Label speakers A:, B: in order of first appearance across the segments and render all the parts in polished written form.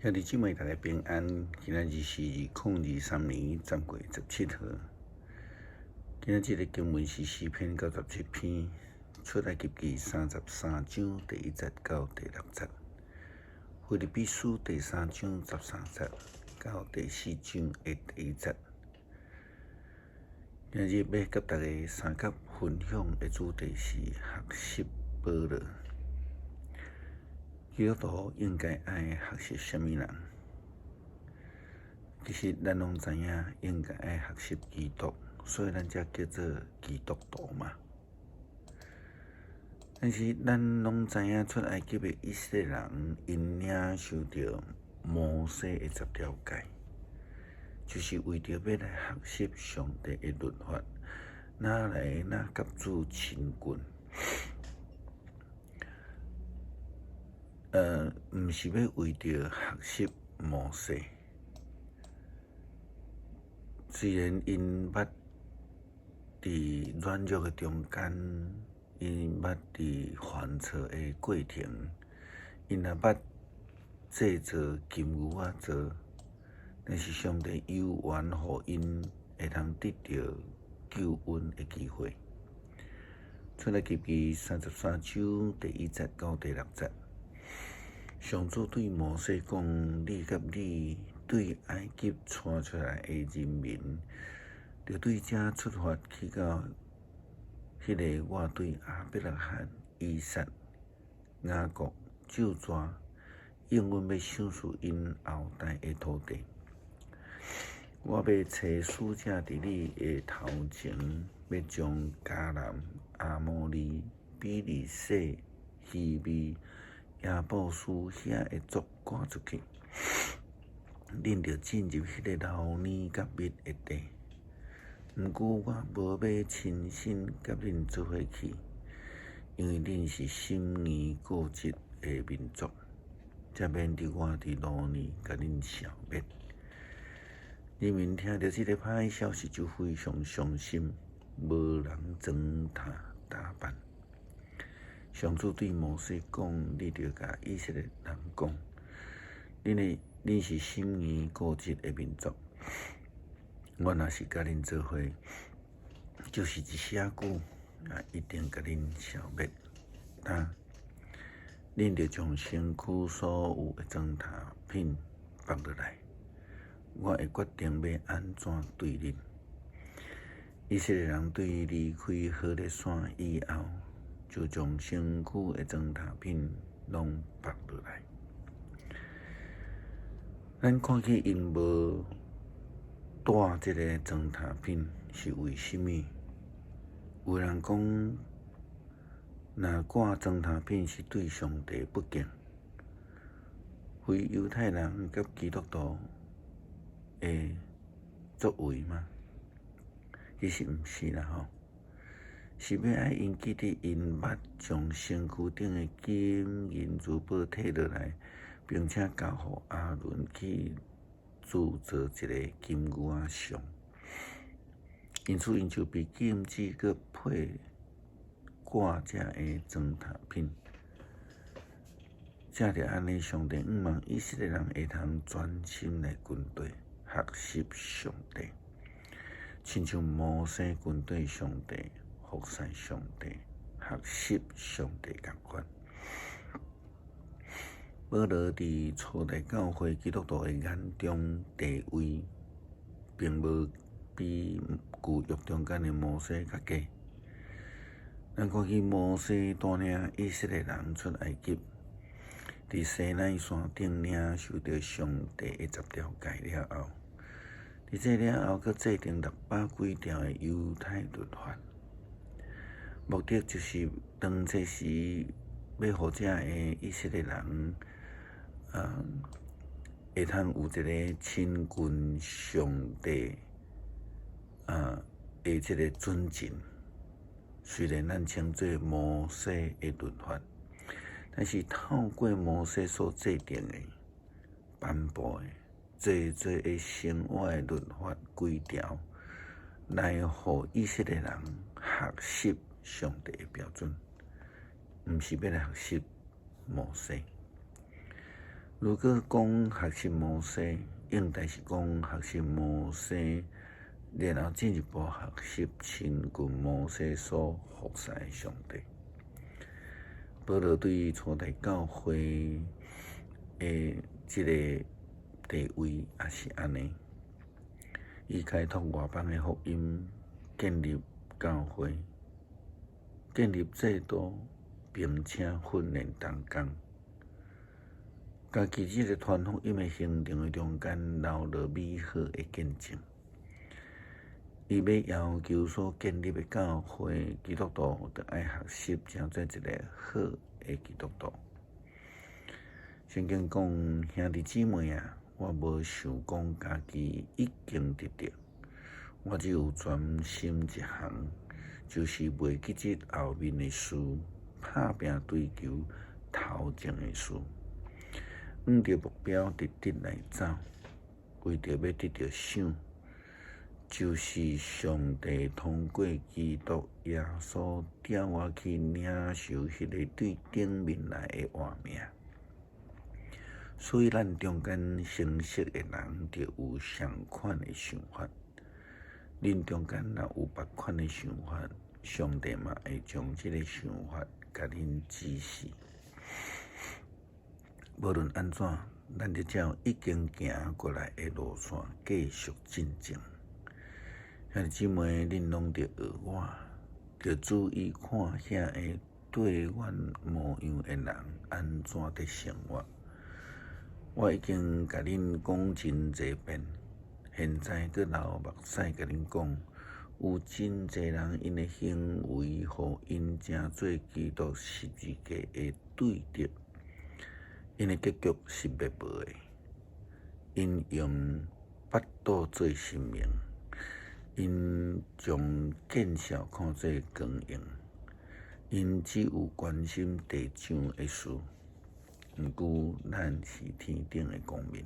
A: 兄弟姊妹，大家平安。今仔日是2023年10月17号。今仔日的经文是诗篇97篇，出埃及记33章第1节到第6节，腓立比书第3章13节到第4章的第1节。今日要甲大家三角分享的主题是学习保罗。基督徒应该爱学习什么人？其实咱拢知影，应该爱学习基督，所以咱才叫做基督徒嘛。但是咱拢知影，出埃及的以色列人因领受到摩西的10条诫，就是为着要来学习上帝的律法，哪甲主亲近。毋是要为着学习摩西。虽然因捌伫软弱的中间，因捌伫犯错的过程，因也捌制作金牛仔做，但是上帝有缘互因会通得到救恩的机会。出来记33章第1节到第6节。上主对摩西讲：“你甲你对埃及带出来的人民，就对这出发去到迄个我对亚伯拉罕、以撒、雅各咒詛，永远要赏赐因后代的土地。我要找使者伫你的头前，要将迦南、阿摩利、比利洗、希微、亚布斯遐的族赶出去，恁着进入迄个流年甲蜜的地。毋过我无要亲身甲恁做伙去，因为恁是心硬固执的民族，才免得我伫流年甲恁消灭。人民听到这个歹消息就非常伤心，无人装塔打扮。上主对摩西讲：“你着甲以色列人讲，恁是心硬固执的民族。我若是甲恁做伙，就是一写句，也一定甲恁消灭。恁着将身躯所有的糟蹋品放落来，我会决定要安怎对恁。”以色列人对离开何烈山以后，就将身躯的糟蹋品拢放落来。咱看起因无带这个糟蹋品是为什么？有人讲，若挂糟蹋品是对上帝不敬，非犹太人甲基督徒的作为吗？其实毋是啦吼。是要爱因记得因捌将身躯顶的金银珠宝摕落来，并且交互阿伦去制作一个金牛仔像，因此因就被禁止搁配挂这个糟蹋品。正着安尼，上帝毋望以色列人会通专心来军队学习上帝，亲像摩西军队上帝。服侍上帝，学习上帝共款。保罗伫初代教会基督徒的眼中地位，并无比旧约中间的摩西较低。咱看起摩西带领以色列人出埃及，伫西奈山顶领受到上帝的10条诫了后，伫这了后，佮制定600几条的犹太律法。目的就是当这时要互这个以色列人，会通有一个亲近上帝，的这个准则。虽然咱称作摩西的律法，但是透过摩西所制定的、颁布的的生活的律法规条，来互以色列人学习上帝的标准，毋是要来学习摩西。如果讲学习摩西，应该是讲学习摩西，然后进一步学习亲近摩西所服侍的上帝。保罗对初代教会的这个地位也是安尼，伊开拓外邦的福音，建立教会，建立制度，并且训练同工。家己即个传福音的行程的中间，留落美好的见证。伊要要求所建立的教会基督徒，着爱学习，成做一个好的基督徒。圣经讲，兄弟姊妹啊，我无想讲家己已经得着，我只有专心一项，就是袂记即后面的事，打拼追求头前的事。按着目标直直来走，为着要得着赏，就是上帝通过基督耶稣调我去领受迄个对顶面来的活命。所以咱中间成熟的人，就有相款的想法。恁中间若有别款的想法，上帝嘛会将即个想法甲恁指示。无论安怎，咱就照已经行过来的路线继续进前。兄弟姊妹，恁拢着学我，着注意看遐个对阮模样的人安怎伫生活。我已经甲恁讲真侪遍，现在阁流目屎甲恁讲，有真侪人因的行为，互因成做基督十字架的对敌。因的结局是灭亡的，因用巴肚做生命，因将见笑看作光荣，因只有关心地上的事。毋过，咱是天顶的公民，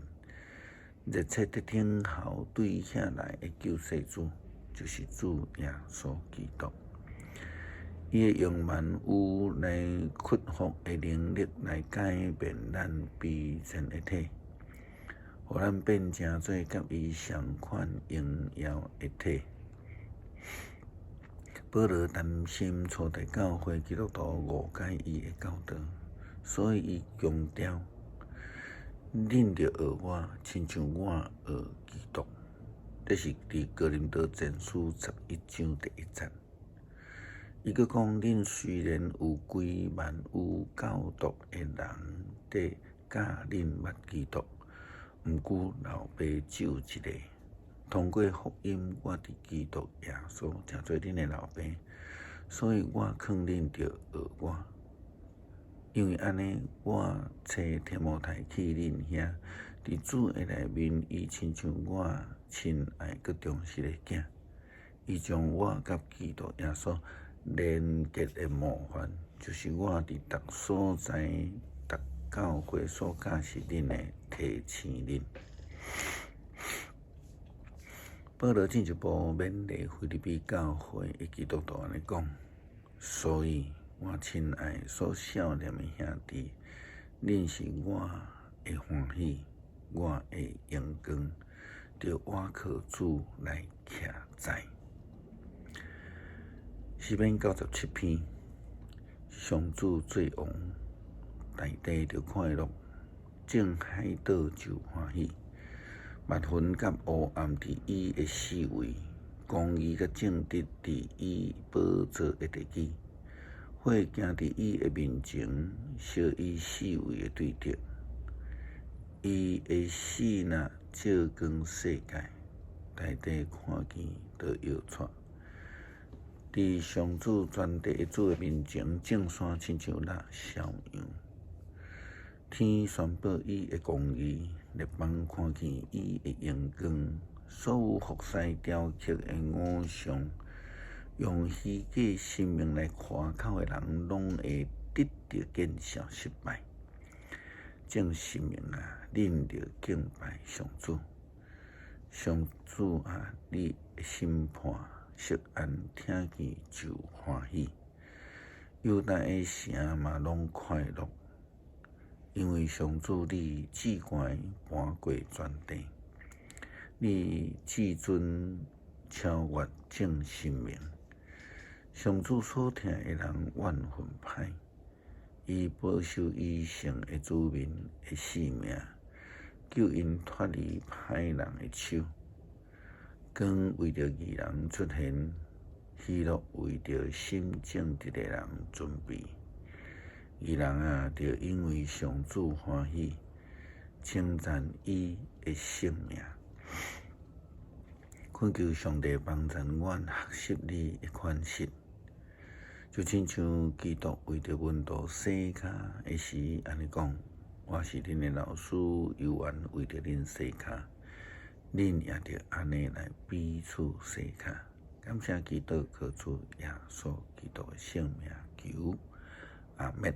A: 热切伫等候对遐来的救世主，就是主耶稣基督。伊会用万有来屈服的能力来改变咱卑贱的体，互咱变成做甲伊相款荣耀的体。保罗担心初代教会基督徒误解伊的教导，所以伊强调：恁着学我，亲像我学基督。这是伫哥林多前书11章第1节。伊阁讲，恁虽然有规万有教导的人伫教恁捌基督，毋过老爸只有一个。通过福音，我伫基督耶稣成做恁的老爸，所以我劝恁着学我。因为安尼，我找提摩太去恁遐，伫主的内面，伊亲像我亲爱阁重视的囝，伊将我甲基督耶稣连结的模范，就是我伫逐所在、逐教会所教示恁的提醒恁。保罗进一步勉励腓立比教会的基督徒安尼讲，所以我亲爱所少年的兄弟，恁是我的欢喜，我的荣光，着我靠主来徛在。诗篇97篇，上主做王，大地就快乐，正海岛就欢喜。密云甲乌暗伫伊的四围，公义甲正直伫伊宝座的地基。火行伫伊的面前，烧伊四围的对敌。伊的死若照光世界，大地看见就摇掣。伫上主全地的主的面前，众山亲像蜡烧样。天宣布伊的公义，列邦看见伊的荣光。所有服侍雕刻的偶像，用虚假生命来夸口的人，拢会得到见效失败。正生命啊，恁着敬拜上主。上主啊，你的审判色安听见就欢喜，犹大的城嘛拢快乐。因为上主你至关搬过全地，你至尊超越正生命。上主所疼的人万分歹，伊保守伊圣的子民的性命，救因脱离歹人的手。光为着义人出现，喜乐为着心正直的人准备。义人啊，就因为上主欢喜，称赞伊的性命。恳求上帝帮助阮学习你的款式，就亲像基督为着门徒洗脚的时安尼讲：我是恁的老师，有缘为着恁洗脚，恁也着安尼来彼此洗脚。感谢基督靠主耶稣基督的性命求，阿们。